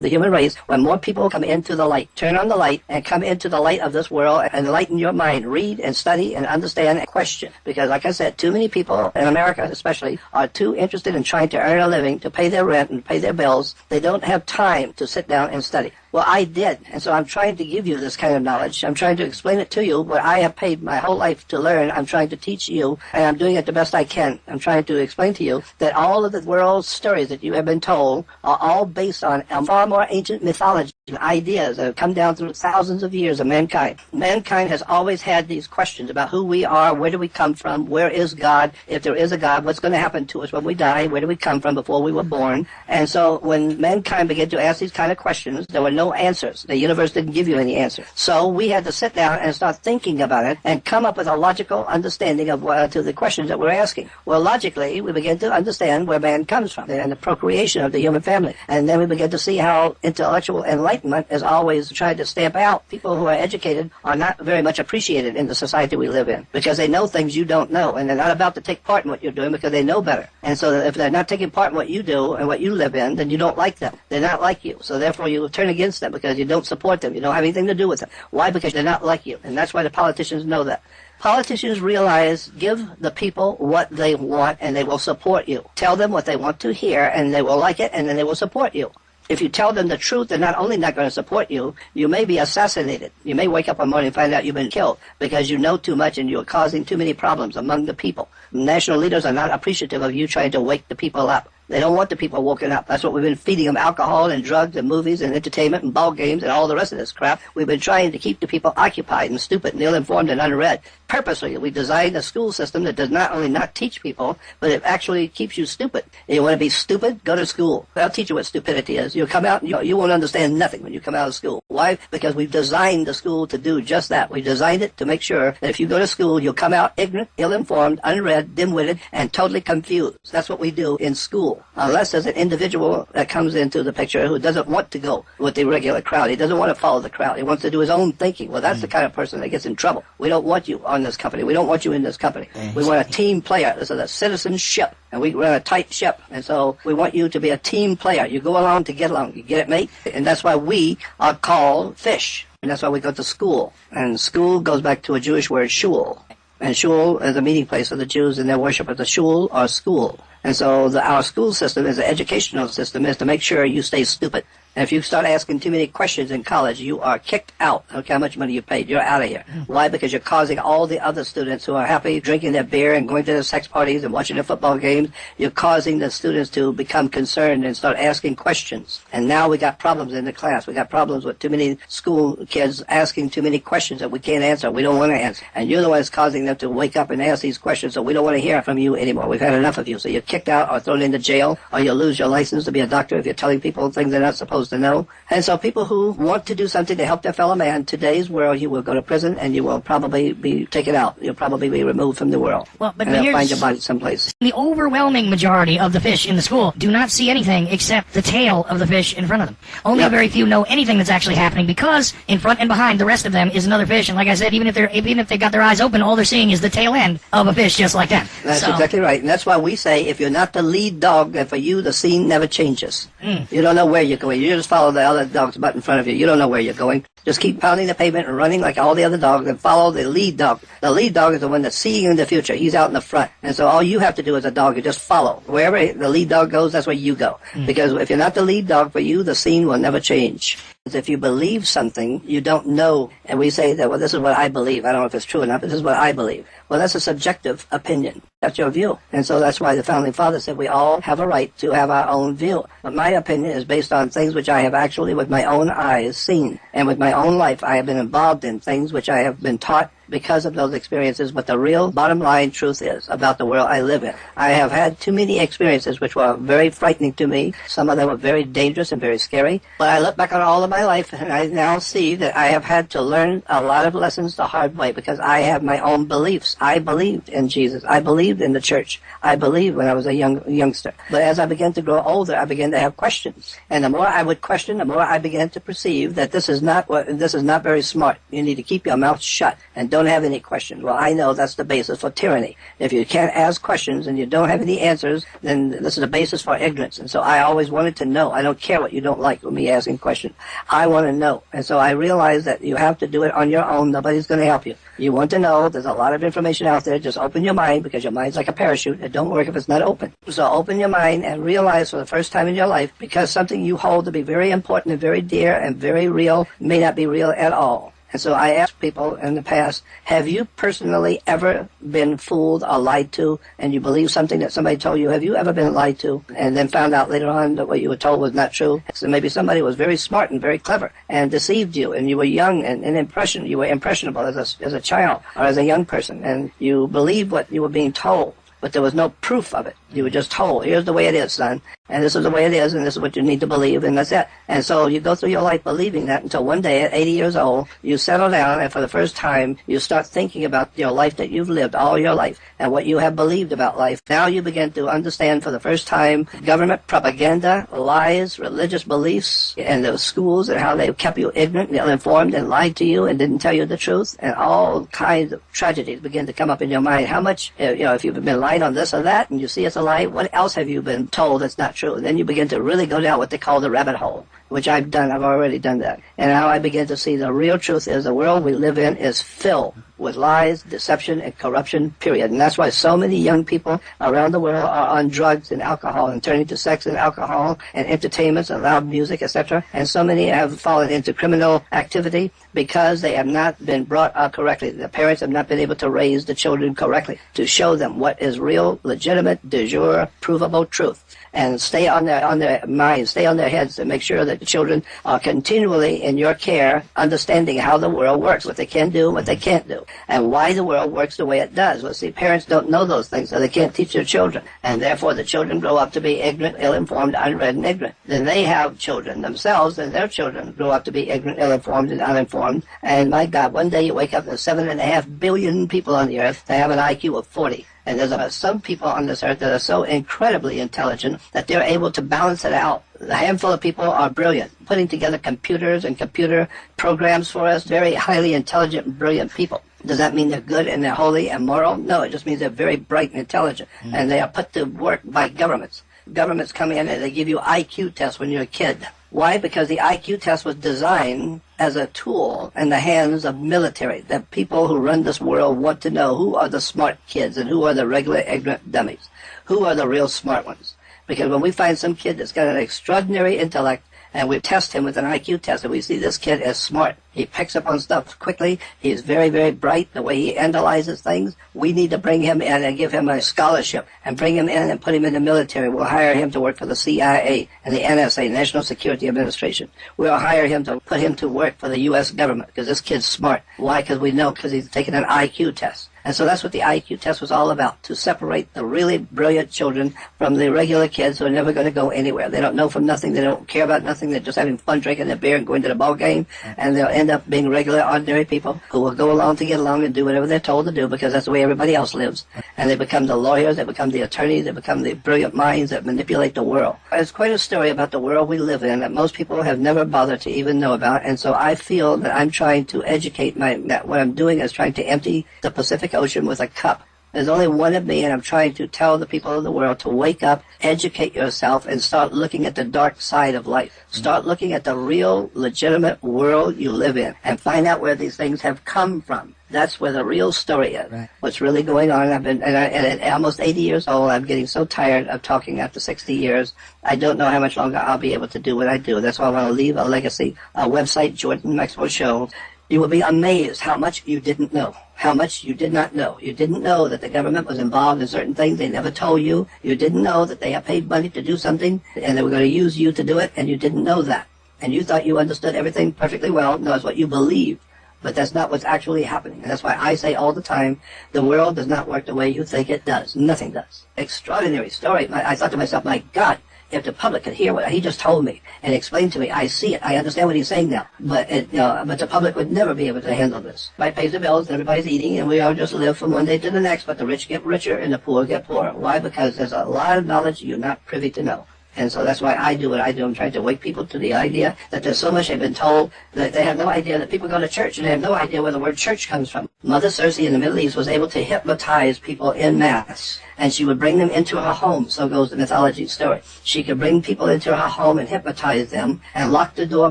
the human race when more people come into the light. Turn on the light and come into the light of this world and enlighten your mind. Read and study and understand and question. Because like I said, too many people in America especially are too interested in trying to earn a living, to pay their rent and pay their bills. They don't have time to sit down and study. Well, I did, and so I'm trying to give you this kind of knowledge. I'm trying to explain it to you, what I have paid my whole life to learn. I'm trying to teach you, and I'm doing it the best I can. I'm trying to explain to you that all of the world's stories that you have been told are all based on a far more ancient mythology and ideas that have come down through thousands of years of mankind. Mankind has always had these questions about who we are, where do we come from, where is God, if there is a God, what's going to happen to us when we die, where do we come from before we were born. And so when mankind began to ask these kind of questions, there were no answers. The universe didn't give you any answers. So we had to sit down and start thinking about it and come up with a logical understanding of to the questions that we're asking. Well, logically, we begin to understand where man comes from and the procreation of the human family. And then we begin to see how intellectual enlightenment is always tried to stamp out. People who are educated are not very much appreciated in the society we live in because they know things you don't know, and they're not about to take part in what you're doing because they know better. And so if they're not taking part in what you do and what you live in, then you don't like them. They're not like you. So therefore you turn against them because you don't support them. You don't have anything to do with them. Why? Because they're not like you. And that's why the politicians know that. Politicians realize give the people what they want and they will support you. Tell them what they want to hear and they will like it and then they will support you. If you tell them the truth, they're not only not going to support you, you may be assassinated. You may wake up one morning and find out you've been killed because you know too much and you're causing too many problems among the people. National leaders are not appreciative of you trying to wake the people up. They don't want the people woken up. That's what we've been feeding them, alcohol and drugs and movies and entertainment and ball games and all the rest of this crap. We've been trying to keep the people occupied and stupid and ill-informed and unread. Purposely, we designed a school system that does not only not teach people, but it actually keeps you stupid. And you want to be stupid? Go to school. I'll teach you what stupidity is. You'll come out and you won't understand nothing when you come out of school. Why? Because we've designed the school to do just that. We designed it to make sure that if you go to school, you'll come out ignorant, ill-informed, unread, dim-witted, and totally confused. That's what we do in school. Unless there's an individual that comes into the picture who doesn't want to go with the regular crowd. He doesn't want to follow the crowd. He wants to do his own thinking. Well, that's the kind of person that gets in trouble. We don't want you on this company. We don't want you in this company. We want a team player. This is a citizen ship, and we run a tight ship. And so we want you to be a team player. You go along to get along. You get it, mate? And that's why we are called fish. And that's why we go to school. And school goes back to a Jewish word, shul. And shul is a meeting place for the Jews in their worship of the shul or school. And so our school system as an educational system is to make sure you stay stupid. And if you start asking too many questions in college, you are kicked out. Look how much money you paid. You're out of here. Why? Because you're causing all the other students who are happy drinking their beer and going to their sex parties and watching their football games. You're causing the students to become concerned and start asking questions. And now we got problems in the class. We got problems with too many school kids asking too many questions that we can't answer. We don't want to answer. And you're the one that's causing them to wake up and ask these questions, so we don't want to hear from you anymore. We've had enough of you. So you're kicked out or thrown into jail, or you'll lose your license to be a doctor if you're telling people things they're not supposed to know. And so people who want to do something to help their fellow man, today's world, you will go to prison and you will probably be taken out. You'll probably be removed from the world. Well, but and they'll find your body someplace. The overwhelming majority of the fish in the school do not see anything except the tail of the fish in front of them. Only a very few know anything that's actually happening because in front and behind the rest of them is another fish. And like I said, even if they've got their eyes open, all they're seeing is the tail end of a fish just like that. That's exactly right. And that's why we say if you're not the lead dog, then for you the scene never changes. You don't know where you're going. You just follow the other dog's butt in front of you. You don't know where you're going. Just keep pounding the pavement and running like all the other dogs and follow the lead dog. The lead dog is the one that's seeing in the future. He's out in the front. And so all you have to do as a dog is just follow. Wherever the lead dog goes, that's where you go. Because if you're not the lead dog for you, the scene will never change. If you believe something, you don't know. And we say that, well, this is what I believe. I don't know if it's true or not, but this is what I believe. Well, that's a subjective opinion. That's your view. And so that's why the Founding Fathers said we all have a right to have our own view. But my opinion is based on things which I have actually with my own eyes seen. And with my own life, I have been involved in things which I have been taught because of those experiences, what the real bottom line truth is about the world I live in. I have had too many experiences which were very frightening to me. Some of them were very dangerous and very scary. But I look back on all of my life and I now see that I have had to learn a lot of lessons the hard way because I have my own beliefs. I believed in Jesus. I believed in the church. I believed when I was a youngster. But as I began to grow older, I began to have questions. And the more I would question, the more I began to perceive that this is not very smart. You need to keep your mouth shut and don't have any questions. Well, I know that's the basis for tyranny. If you can't ask questions and you don't have any answers, then this is the basis for ignorance. And so I always wanted to know. I don't care what you don't like with me asking questions. I want to know. And so I realized that you have to do it on your own. Nobody's going to help you. You want to know. There's a lot of information out there. Just open your mind, because your mind's like a parachute. It don't work if it's not open. So open your mind and realize for the first time in your life, because something you hold to be very important and very dear and very real may not be real at all. And so I ask people in the past, have you personally ever been fooled or lied to, and you believe something that somebody told you? Have you ever been lied to and then found out later on that what you were told was not true? So maybe somebody was very smart and very clever and deceived you, and you were young and you were impressionable as a child or as a young person, and you believed what you were being told, but there was no proof of it. You were just told, here's the way it is, son, and this is the way it is, and this is what you need to believe, and that's it. And so you go through your life believing that until one day at 80 years old, you settle down, and for the first time, you start thinking about your life that you've lived all your life and what you have believed about life. Now you begin to understand for the first time government propaganda, lies, religious beliefs, and the schools and how they've kept you ignorant and ill-informed and lied to you and didn't tell you the truth, and all kinds of tragedies begin to come up in your mind. How much, if you've been lied on this or that, and you see it's a lie, what else have you been told that's not true? And then you begin to really go down what they call the rabbit hole, which I've done. I've already done that. And how I begin to see the real truth is the world we live in is filled with lies, deception, and corruption, period. And that's why so many young people around the world are on drugs and alcohol and turning to sex and alcohol and entertainments and loud music, etc. And so many have fallen into criminal activity because they have not been brought up correctly. The parents have not been able to raise the children correctly to show them what is real, legitimate, de jure, provable truth. And stay on their minds, stay on their heads, and make sure that the children are continually in your care, understanding how the world works, what they can do, what they can't do, and why the world works the way it does. Well, see, parents don't know those things, so they can't teach their children, and therefore the children grow up to be ignorant, ill-informed, unread, and ignorant. Then they have children themselves, and their children grow up to be ignorant, ill-informed, and uninformed. And my God, one day you wake up and there's 7.5 billion people on the earth that have an IQ of 40. And there's some people on this earth that are so incredibly intelligent that they're able to balance it out. A handful of people are brilliant, putting together computers and computer programs for us, very highly intelligent and brilliant people. Does that mean they're good and they're holy and moral? No, it just means they're very bright and intelligent. And they are put to work by governments. Governments come in and they give you IQ tests when you're a kid. Why? Because the IQ test was designed as a tool in the hands of military. The people who run this world want to know who are the smart kids and who are the regular ignorant dummies. Who are the real smart ones? Because when we find some kid that's got an extraordinary intellect, and we test him with an IQ test, and we see this kid is smart. He picks up on stuff quickly. He's very, very bright. The way he analyzes things, we need to bring him in and give him a scholarship and bring him in and put him in the military. We'll hire him to work for the CIA and the NSA, National Security Administration. We'll hire him to put him to work for the U.S. government because this kid's smart. Why? Because we know, because he's taken an IQ test. And so that's what the IQ test was all about, to separate the really brilliant children from the regular kids who are never going to go anywhere. They don't know from nothing. They don't care about nothing. They're just having fun drinking their beer and going to the ball game. And they'll end up being regular, ordinary people who will go along to get along and do whatever they're told to do because that's the way everybody else lives. And they become the lawyers, they become the attorneys, they become the brilliant minds that manipulate the world. It's quite a story about the world we live in that most people have never bothered to even know about. And so I feel that I'm trying to educate that what I'm doing is trying to empty the Pacific Ocean with a cup. There's only one of me, and I'm trying to tell the people of the world to wake up, educate yourself, and start looking at the dark side of life. Start looking at the real, legitimate world you live in, and find out where these things have come from. That's where the real story is. Right. What's really going on. And at almost 80 years old, I'm getting so tired of talking after 60 years. I don't know how much longer I'll be able to do what I do. That's why I want to leave a legacy, a website, Jordan Maxwell Show. You will be amazed how much you didn't know, how much you did not know. You didn't know that the government was involved in certain things. They never told you. You didn't know that they have paid money to do something, and they were going to use you to do it, and you didn't know that. And you thought you understood everything perfectly well. No, it's what you believed. But that's not what's actually happening. And that's why I say all the time, the world does not work the way you think it does. Nothing does. Extraordinary story. I thought to myself, my God, if the public could hear what he just told me and explain to me, I see it, I understand what he's saying now. But the public would never be able to handle this. Everybody pays the bills, everybody's eating, and we all just live from one day to the next. But the rich get richer and the poor get poorer. Why? Because there's a lot of knowledge you're not privy to know. And so that's why I do what I do. I'm trying to wake people to the idea that there's so much they've been told that they have no idea that people go to church and they have no idea where the word church comes from. Mother Circe in the Middle East was able to hypnotize people en masse, and she would bring them into her home. So goes the mythology story. She could bring people into her home and hypnotize them and lock the door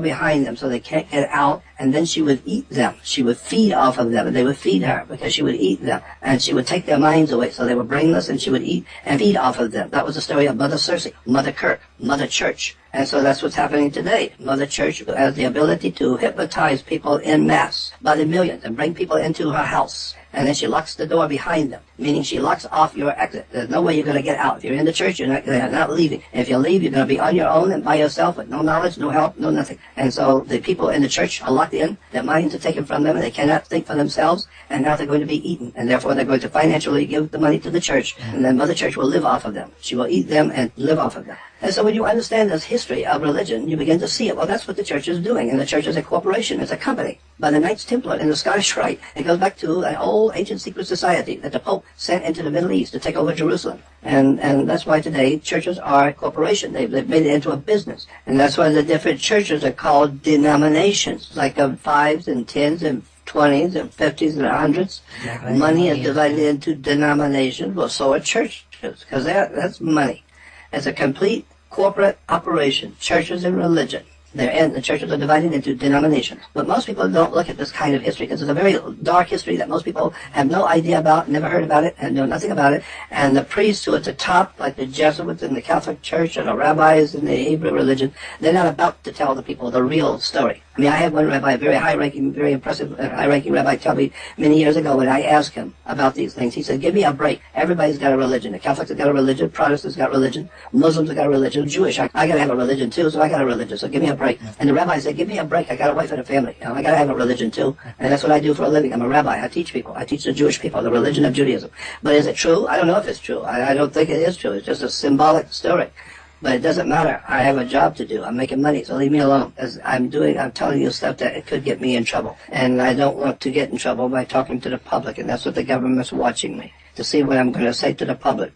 behind them so they can't get out, and then she would eat them. She would feed off of them, and they would feed her because she would eat them, and she would take their minds away so they were brainless, and she would eat and feed off of them. That was the story of Mother Circe, Mother Kirk, Mother Church. And so that's what's happening today. Mother Church has the ability to hypnotize people en masse by the millions and bring people into her house. And then she locks the door behind them, meaning she locks off your exit. There's no way you're going to get out. If you're in the church, you're not leaving. If you leave, you're going to be on your own and by yourself with no knowledge, no help, no nothing. And so the people in the church are locked in. Their minds are taken from them, and they cannot think for themselves. And now they're going to be eaten. And therefore, they're going to financially give the money to the church. And then Mother Church will live off of them. She will eat them and live off of them. And so when you understand this history of religion, you begin to see it. Well, that's what the church is doing. And the church is a corporation. It's a company by the Knights Templar in the Scottish Rite. It goes back to an old ancient secret society that the Pope sent into the Middle East to take over Jerusalem. And that's why today churches are a corporation. They've made it into a business. And that's why the different churches are called denominations, like of 5s and 10s and 20s and 50s and 100s. Exactly. Money is divided into denominations. Well, so are churches, because that's money. It's a complete corporate operation, churches and religion. The churches are divided into denominations. But most people don't look at this kind of history because it's a very dark history that most people have no idea about, never heard about it, and know nothing about it. And the priests who are at the top, like the Jesuits in the Catholic Church and the rabbis in the Hebrew religion, they're not about to tell the people the real story. I mean, I had one rabbi, a very high-ranking, very impressive, high-ranking rabbi tell me many years ago when I asked him about these things, he said, give me a break. Everybody's got a religion. The Catholics have got a religion, Protestants got religion, Muslims have got a religion, Jewish, I got to have a religion too, so I got a religion, so give me a break. And the rabbi said, give me a break. I got a wife and a family. I got to have a religion too. And that's what I do for a living. I'm a rabbi. I teach people. I teach the Jewish people the religion of Judaism. But is it true? I don't know if it's true. I don't think it is true. It's just a symbolic story. But it doesn't matter. I have a job to do. I'm making money, so leave me alone. As I'm telling you stuff that it could get me in trouble. And I don't want to get in trouble by talking to the public. And that's what the government's watching me, to see what I'm going to say to the public.